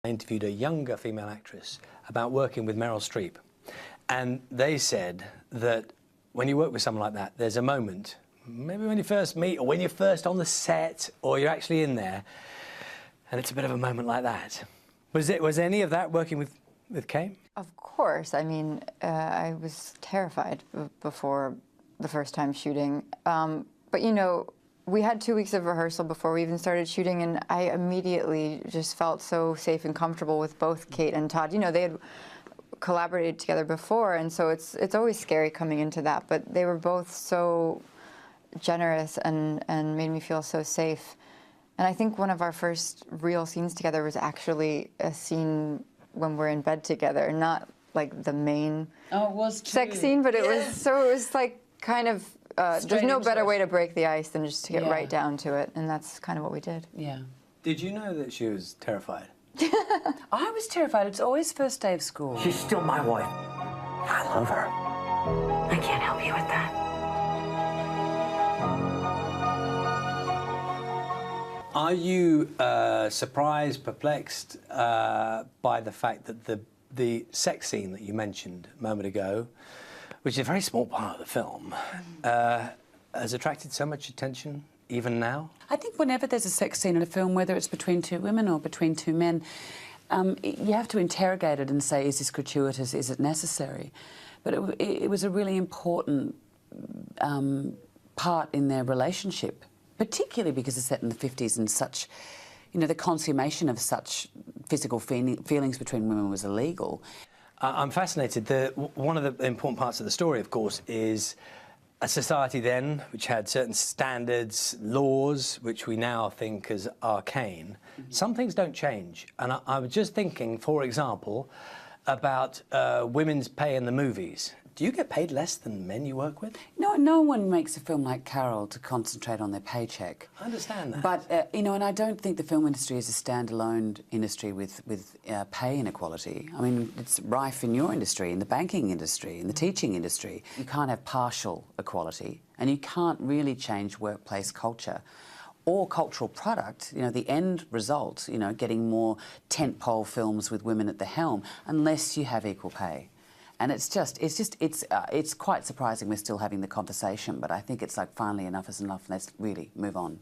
I interviewed a younger female actress about working with Meryl Streep, and they said that when you work with someone like that, there's a moment, maybe when you first meet, or when you're first on the set, or you're actually in there, and it's a bit of a moment like that. Was any of that working with Cate? Of course. I mean, I was terrified before the first time shooting. But, you know, we had 2 weeks of rehearsal before we even started shooting, and I immediately just felt so safe and comfortable with both Cate and Todd. You know, they had collaborated together before, and so it's always scary coming into that, but they were both so generous and made me feel so safe. And I think one of our first real scenes together was actually a scene when we're in bed together, not like the main sex scene, but it was like kind of, there's no better way to break the ice than just to get right down to it, and that's kind of what we did. Yeah. Did you know that she was terrified? I was terrified. It's always first day of school. She's still my wife. I love her. I can't help you with that. Are you surprised, perplexed by the fact that the sex scene that you mentioned a moment ago, which is a very small part of the film, has attracted so much attention even now? I think whenever there's a sex scene in a film, whether it's between two women or between two men, you have to interrogate it and say, is this gratuitous, is it necessary? But it was a really important part in their relationship, particularly because it's set in the 50s and such, you know, the consummation of such physical feelings between women was illegal. I'm fascinated. One of the important parts of the story, of course, is a society then which had certain standards, laws, which we now think as arcane. Some things don't change. And I was just thinking, for example, about women's pay in the movies. Do you get paid less than men you work with? No one makes a film like Carol to concentrate on their paycheck. I understand that. But, you know, and I don't think the film industry is a standalone industry with pay inequality. I mean, it's rife in your industry, in the banking industry, in the teaching industry. You can't have partial equality, and you can't really change workplace culture or cultural product, you know, the end result, you know, getting more tentpole films with women at the helm, unless you have equal pay. And it's quite surprising we're still having the conversation, but I think it's like finally enough is enough, let's really move on.